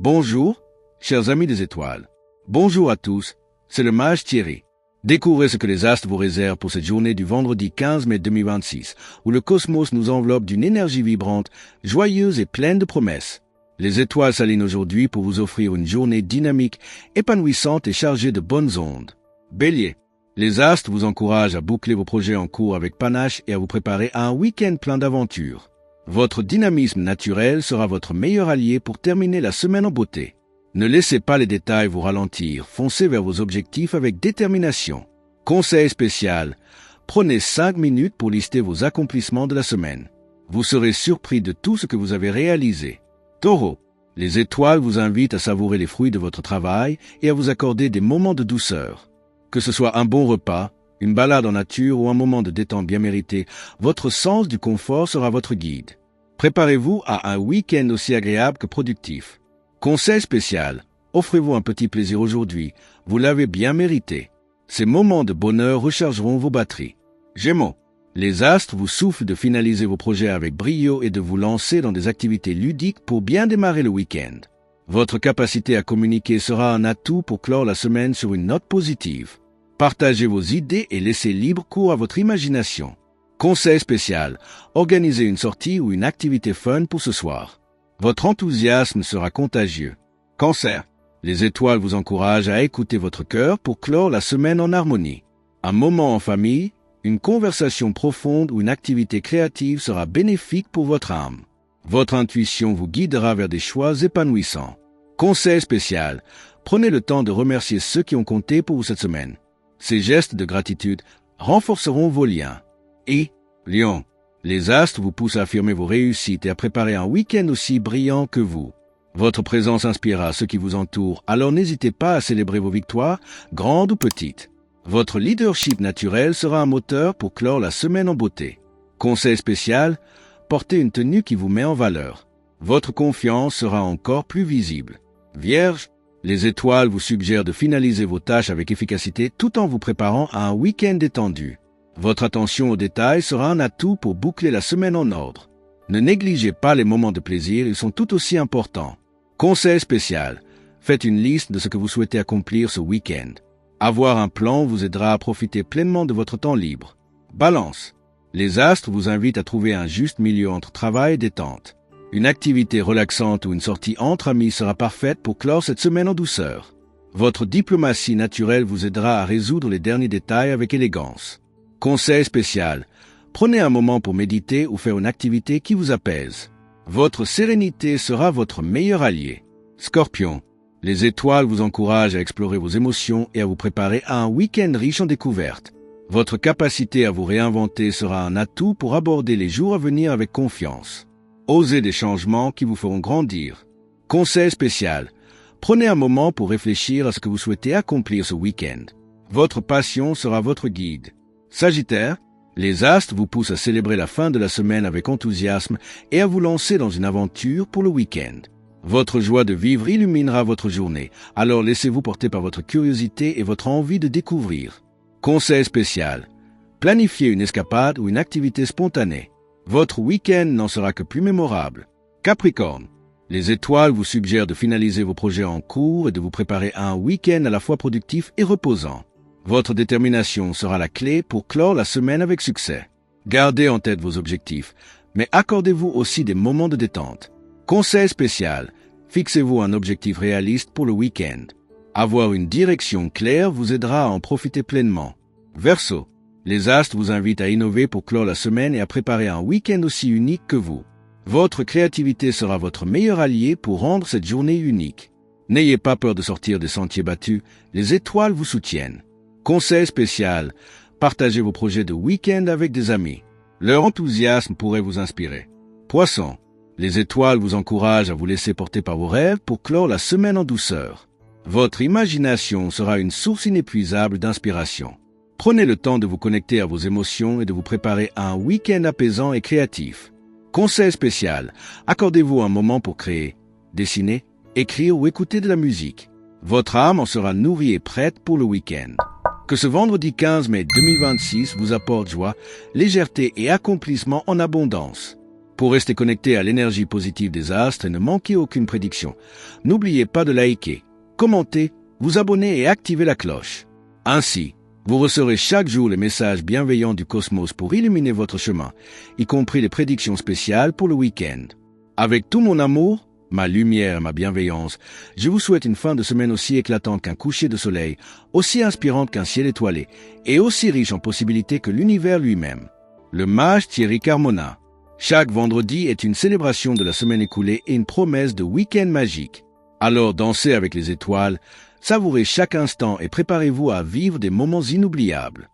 Bonjour, chers amis des étoiles. Bonjour à tous, c'est le mage Thierry. Découvrez ce que les astres vous réservent pour cette journée du vendredi 15 mai 2026, où le cosmos nous enveloppe d'une énergie vibrante, joyeuse et pleine de promesses. Les étoiles s'alignent aujourd'hui pour vous offrir une journée dynamique, épanouissante et chargée de bonnes ondes. Bélier. Les astres vous encouragent à boucler vos projets en cours avec panache et à vous préparer à un week-end plein d'aventures. Votre dynamisme naturel sera votre meilleur allié pour terminer la semaine en beauté. Ne laissez pas les détails vous ralentir, foncez vers vos objectifs avec détermination. Conseil spécial, prenez 5 minutes pour lister vos accomplissements de la semaine. Vous serez surpris de tout ce que vous avez réalisé. Taureau, les étoiles vous invitent à savourer les fruits de votre travail et à vous accorder des moments de douceur. Que ce soit un bon repas, une balade en nature ou un moment de détente bien mérité, votre sens du confort sera votre guide. Préparez-vous à un week-end aussi agréable que productif. Conseil spécial, offrez-vous un petit plaisir aujourd'hui, vous l'avez bien mérité. Ces moments de bonheur rechargeront vos batteries. Gémeaux, les astres vous soufflent de finaliser vos projets avec brio et de vous lancer dans des activités ludiques pour bien démarrer le week-end. Votre capacité à communiquer sera un atout pour clore la semaine sur une note positive. Partagez vos idées et laissez libre cours à votre imagination. Conseil spécial, organisez une sortie ou une activité fun pour ce soir. Votre enthousiasme sera contagieux. Cancer, les étoiles vous encouragent à écouter votre cœur pour clore la semaine en harmonie. Un moment en famille, une conversation profonde ou une activité créative sera bénéfique pour votre âme. Votre intuition vous guidera vers des choix épanouissants. Conseil spécial, prenez le temps de remercier ceux qui ont compté pour vous cette semaine. Ces gestes de gratitude renforceront vos liens. Et, Lion, les astres vous poussent à affirmer vos réussites et à préparer un week-end aussi brillant que vous. Votre présence inspirera ceux qui vous entourent, alors n'hésitez pas à célébrer vos victoires, grandes ou petites. Votre leadership naturel sera un moteur pour clore la semaine en beauté. Conseil spécial, portez une tenue qui vous met en valeur. Votre confiance sera encore plus visible. Vierge, les étoiles vous suggèrent de finaliser vos tâches avec efficacité tout en vous préparant à un week-end détendu. Votre attention aux détails sera un atout pour boucler la semaine en ordre. Ne négligez pas les moments de plaisir, ils sont tout aussi importants. Conseil spécial, faites une liste de ce que vous souhaitez accomplir ce week-end. Avoir un plan vous aidera à profiter pleinement de votre temps libre. Balance, les astres vous invitent à trouver un juste milieu entre travail et détente. Une activité relaxante ou une sortie entre amis sera parfaite pour clore cette semaine en douceur. Votre diplomatie naturelle vous aidera à résoudre les derniers détails avec élégance. Conseil spécial, prenez un moment pour méditer ou faire une activité qui vous apaise. Votre sérénité sera votre meilleur allié. Scorpion, les étoiles vous encouragent à explorer vos émotions et à vous préparer à un week-end riche en découvertes. Votre capacité à vous réinventer sera un atout pour aborder les jours à venir avec confiance. Osez des changements qui vous feront grandir. Conseil spécial, prenez un moment pour réfléchir à ce que vous souhaitez accomplir ce week-end. Votre passion sera votre guide. Sagittaire, les astres vous poussent à célébrer la fin de la semaine avec enthousiasme et à vous lancer dans une aventure pour le week-end. Votre joie de vivre illuminera votre journée, alors laissez-vous porter par votre curiosité et votre envie de découvrir. Conseil spécial, planifiez une escapade ou une activité spontanée. Votre week-end n'en sera que plus mémorable. Capricorne, les étoiles vous suggèrent de finaliser vos projets en cours et de vous préparer à un week-end à la fois productif et reposant. Votre détermination sera la clé pour clore la semaine avec succès. Gardez en tête vos objectifs, mais accordez-vous aussi des moments de détente. Conseil spécial, fixez-vous un objectif réaliste pour le week-end. Avoir une direction claire vous aidera à en profiter pleinement. Verseau, les astres vous invitent à innover pour clore la semaine et à préparer un week-end aussi unique que vous. Votre créativité sera votre meilleur allié pour rendre cette journée unique. N'ayez pas peur de sortir des sentiers battus, les étoiles vous soutiennent. Conseil spécial, partagez vos projets de week-end avec des amis. Leur enthousiasme pourrait vous inspirer. Poisson, les étoiles vous encouragent à vous laisser porter par vos rêves pour clore la semaine en douceur. Votre imagination sera une source inépuisable d'inspiration. Prenez le temps de vous connecter à vos émotions et de vous préparer à un week-end apaisant et créatif. Conseil spécial, accordez-vous un moment pour créer, dessiner, écrire ou écouter de la musique. Votre âme en sera nourrie et prête pour le week-end. Que ce vendredi 15 mai 2026 vous apporte joie, légèreté et accomplissement en abondance. Pour rester connecté à l'énergie positive des astres et ne manquer aucune prédiction, n'oubliez pas de liker, commenter, vous abonner et activer la cloche. Ainsi, vous recevrez chaque jour les messages bienveillants du cosmos pour illuminer votre chemin, y compris les prédictions spéciales pour le week-end. Avec tout mon amour, ma lumière et ma bienveillance, je vous souhaite une fin de semaine aussi éclatante qu'un coucher de soleil, aussi inspirante qu'un ciel étoilé, et aussi riche en possibilités que l'univers lui-même. Le mage Thierry Carmona. Chaque vendredi est une célébration de la semaine écoulée et une promesse de week-end magique. Alors dansez avec les étoiles, savourez chaque instant et préparez-vous à vivre des moments inoubliables.